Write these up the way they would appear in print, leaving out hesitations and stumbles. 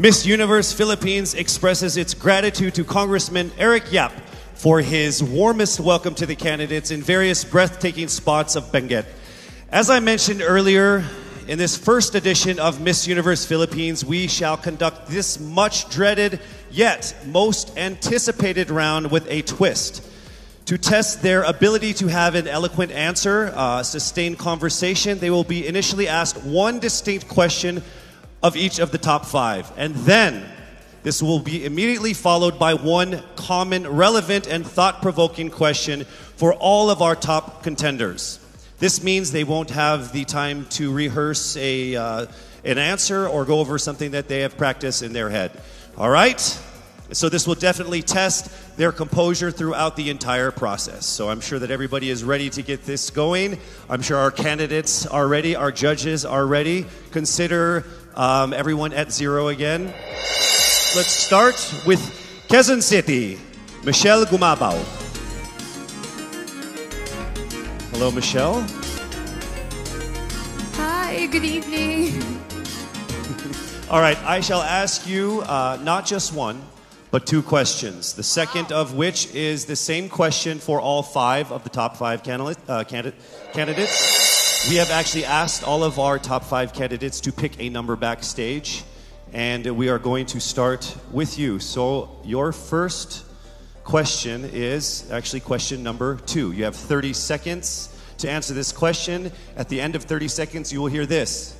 Miss Universe Philippines expresses its gratitude to Congressman Eric Yap for his warmest welcome to the candidates in various breathtaking spots of Benguet. As I mentioned earlier, in this first edition of Miss Universe Philippines, we shall conduct this much dreaded yet most anticipated round with a twist. To test their ability to have an eloquent answer, sustained conversation, they will be initially asked one distinct question of each of the top five. And then, this will be immediately followed by one common, relevant, and thought-provoking question for all of our top contenders. This means they won't have the time to rehearse an answer or go over something that they have practiced in their head. All right? So this will definitely test their composure throughout the entire process. So I'm sure that everybody is ready to get this going. I'm sure our candidates are ready. Our judges are ready. Consider everyone at zero again. Let's start with Quezon City, Michelle Gumabao. Hello, Michelle. Hi, good evening. All right, I shall ask you not just one, but two questions. The second of which is the same question for all five of the top five candidates. We have actually asked all of our top five candidates to pick a number backstage, and we are going to start with you. So your first question is actually question number 2. You have 30 seconds to answer this question. At the end of 30 seconds, you will hear this.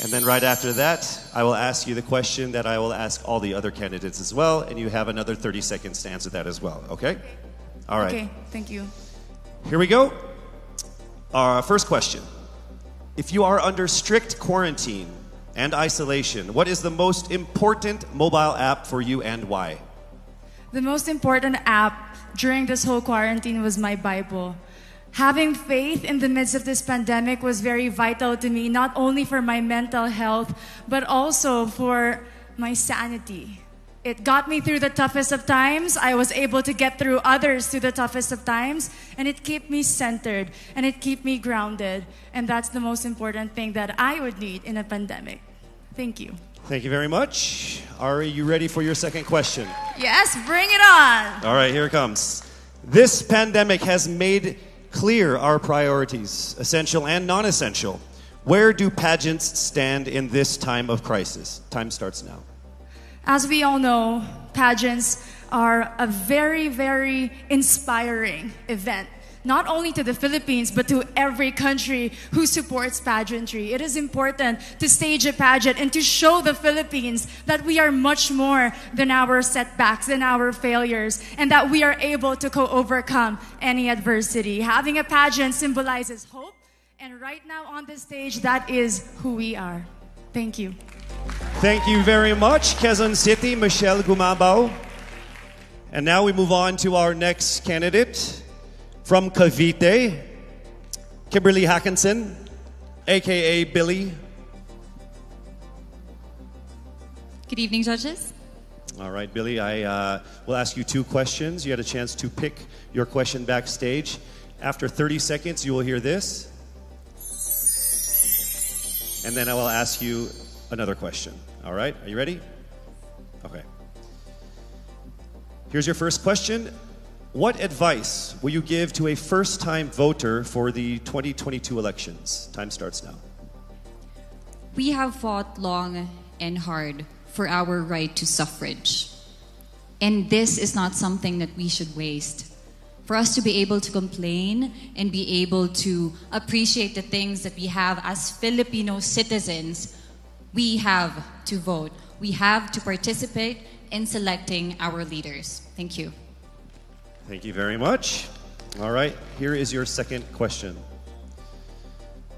And then right after that, I will ask you the question that I will ask all the other candidates as well, and you have another 30 seconds to answer that as well, okay? All right. Okay, thank you. Here we go. Our first question. If you are under strict quarantine and isolation, what is the most important mobile app for you and why? The most important app during this whole quarantine was my Bible. Having faith in the midst of this pandemic was very vital to me, not only for my mental health, but also for my sanity. It got me through the toughest of times. I was able to get through others through the toughest of times, and it kept me centered, and it kept me grounded. And that's the most important thing that I would need in a pandemic. Thank you. Thank you very much. Are you ready for your second question? Yes, bring it on. All right, here it comes. This pandemic has made clear our priorities, essential and non-essential. Where do pageants stand in this time of crisis? Time starts now. As we all know, pageants are a very, very inspiring event, not only to the Philippines, but to every country who supports pageantry. It is important to stage a pageant and to show the Philippines that we are much more than our setbacks, than our failures, and that we are able to overcome any adversity. Having a pageant symbolizes hope, and right now on the stage, that is who we are. Thank you. Thank you very much, Quezon City, Michelle Gumabao. And now we move on to our next candidate. From Cavite, Kimberly Hackinson, a.k.a. Billy. Good evening, judges. All right, Billy, I will ask you two questions. You had a chance to pick your question backstage. After 30 seconds, you will hear this. And then I will ask you another question. All right, are you ready? Okay. Here's your first question. What advice will you give to a first-time voter for the 2022 elections? Time starts now. We have fought long and hard for our right to suffrage. And this is not something that we should waste. For us to be able to complain and be able to appreciate the things that we have as Filipino citizens, we have to vote. We have to participate in selecting our leaders. Thank you. Thank you very much. All right, here is your second question.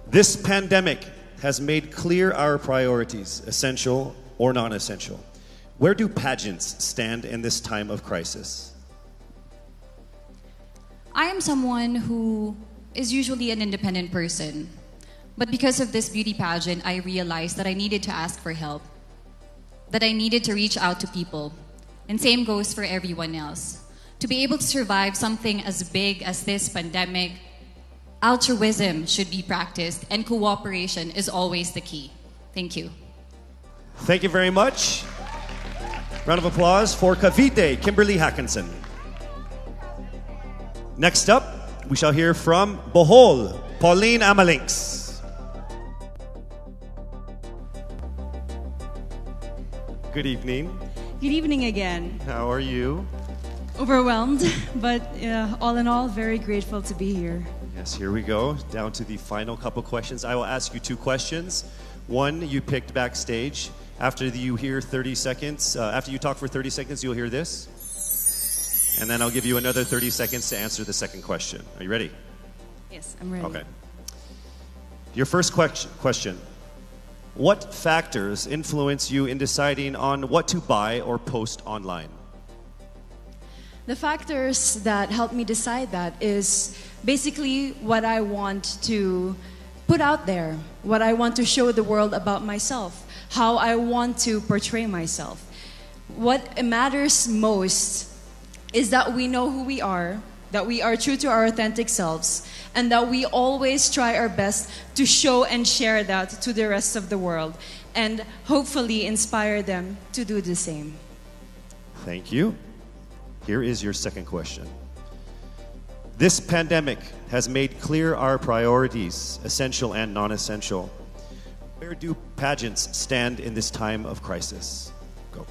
This pandemic has made clear our priorities, essential or non-essential. Where do pageants stand in this time of crisis? I am someone who is usually an independent person. But because of this beauty pageant, I realized that I needed to ask for help, that I needed to reach out to people. And same goes for everyone else. To be able to survive something as big as this pandemic, altruism should be practiced and cooperation is always the key. Thank you. Thank you very much. Round of applause for Cavite, Kimberly Hackinson. Next up, we shall hear from Bohol, Pauline Amelinx. Good evening. Good evening again. How are you? Overwhelmed, but all in all, very grateful to be here. Yes, here we go. Down to the final couple questions. I will ask you two questions. One, you picked backstage. After you hear 30 seconds, after you talk for 30 seconds, you'll hear this. And then I'll give you another 30 seconds to answer the second question. Are you ready? Yes, I'm ready. Okay. Your first question. What factors influence you in deciding on what to buy or post online? The factors that help me decide that is basically what I want to put out there, what I want to show the world about myself, how I want to portray myself. What matters most is that we know who we are, that we are true to our authentic selves, and that we always try our best to show and share that to the rest of the world, and hopefully inspire them to do the same. Thank you. Here is your second question. This pandemic has made clear our priorities, essential and non-essential. Where do pageants stand in this time of crisis? Go.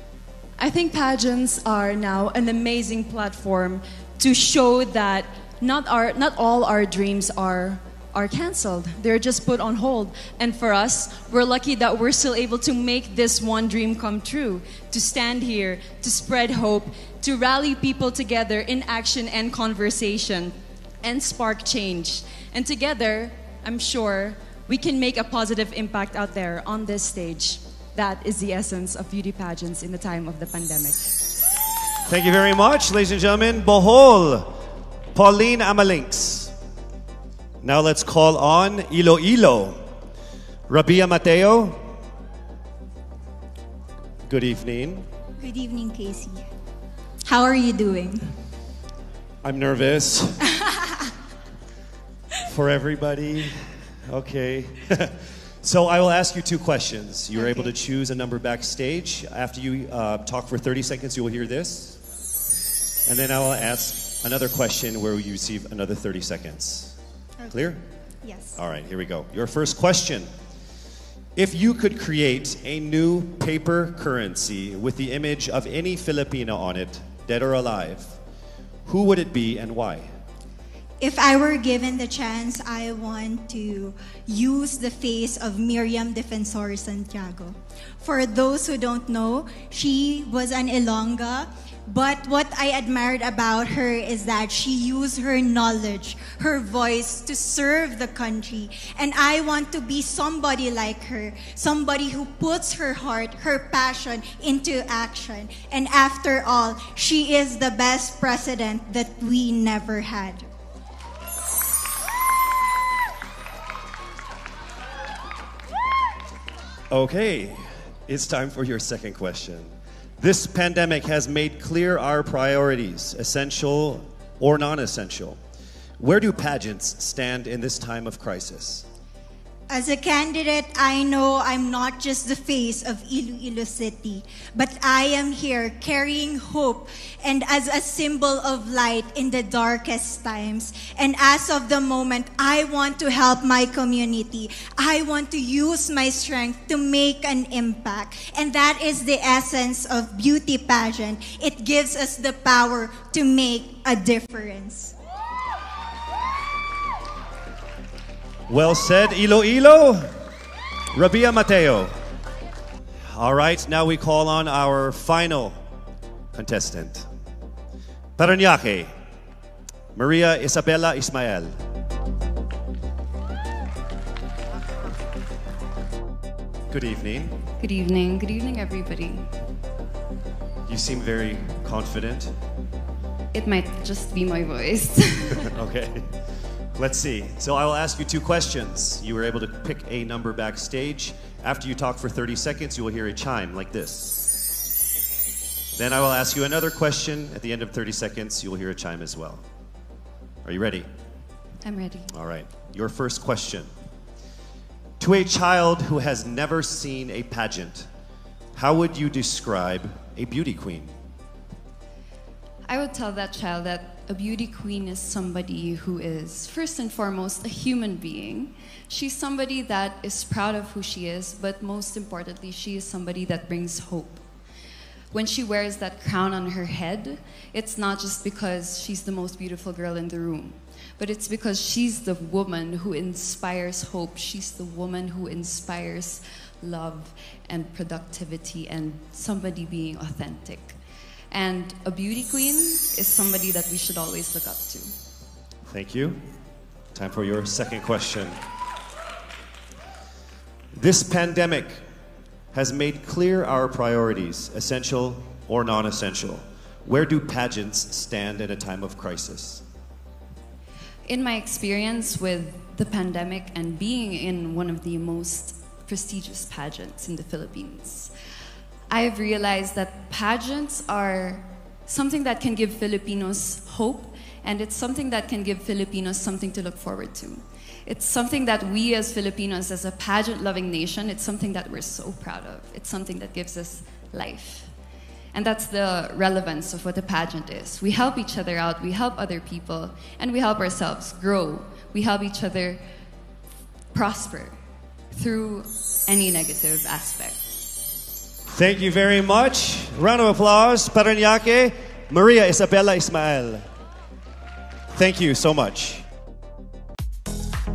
I think pageants are now an amazing platform to show that not all our dreams are canceled. They're just put on hold. And for us, we're lucky that we're still able to make this one dream come true, to stand here, to spread hope, to rally people together in action and conversation, and spark change. And together, I'm sure, we can make a positive impact out there on this stage. That is the essence of beauty pageants in the time of the pandemic. Thank you very much, ladies and gentlemen. Bohol, Pauline Amelinx. Now let's call on Iloilo, Rabia Mateo. Good evening. Good evening, Casey. How are you doing? I'm nervous. For everybody. Okay. So I will ask you two questions. You're able to choose a number backstage. After you talk for 30 seconds, you will hear this. And then I will ask another question where you receive another 30 seconds. Okay. Clear? Yes. All right, here we go. Your first question. If you could create a new paper currency with the image of any Filipino on it, dead or alive, who would it be and why? If I were given the chance, I want to use the face of Miriam Defensor Santiago. For those who don't know, she was an Ilongga, but what I admired about her is that she used her knowledge, her voice to serve the country. And I want to be somebody like her, somebody who puts her heart, her passion into action. And after all, she is the best president that we never had. Okay, it's time for your second question. This pandemic has made clear our priorities, essential or non-essential. Where do pageants stand in this time of crisis? As a candidate, I know I'm not just the face of Iloilo City, but I am here carrying hope and as a symbol of light in the darkest times. And as of the moment, I want to help my community. I want to use my strength to make an impact. And that is the essence of beauty pageant. It gives us the power to make a difference. Well said, Iloilo. Rabia Mateo. All right, now we call on our final contestant. Parañaque, Maria Isabella Ismail. Good evening. Good evening. Good evening, everybody. You seem very confident. It might just be my voice. Okay. Let's see. So I will ask you two questions. You were able to pick a number backstage. After you talk for 30 seconds, you will hear a chime like this. Then I will ask you another question. At the end of 30 seconds, you will hear a chime as well. Are you ready? I'm ready. All right. Your first question. To a child who has never seen a pageant, how would you describe a beauty queen? I would tell that child that a beauty queen is somebody who is, first and foremost, a human being. She's somebody that is proud of who she is, but most importantly, she is somebody that brings hope. When she wears that crown on her head, it's not just because she's the most beautiful girl in the room, but it's because she's the woman who inspires hope. She's the woman who inspires love and productivity and somebody being authentic. And a beauty queen is somebody that we should always look up to. Thank you. Time for your second question. This pandemic has made clear our priorities, essential or non-essential. Where do pageants stand in a time of crisis? In my experience with the pandemic and being in one of the most prestigious pageants in the Philippines, I've realized that pageants are something that can give Filipinos hope, and it's something that can give Filipinos something to look forward to. It's something that we as Filipinos, as a pageant-loving nation, it's something that we're so proud of. It's something that gives us life. And that's the relevance of what a pageant is. We help each other out, we help other people, and we help ourselves grow. We help each other prosper through any negative aspect. Thank you very much. Round of applause, Paranaque, Maria Isabella Ismail. Thank you so much.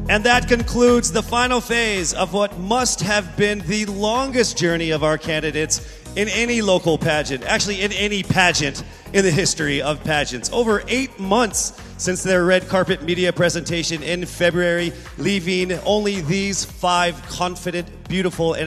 And that concludes the final phase of what must have been the longest journey of our candidates in any local pageant, actually in any pageant in the history of pageants. Over 8 months since their red carpet media presentation in February, leaving only these 5 confident, beautiful, and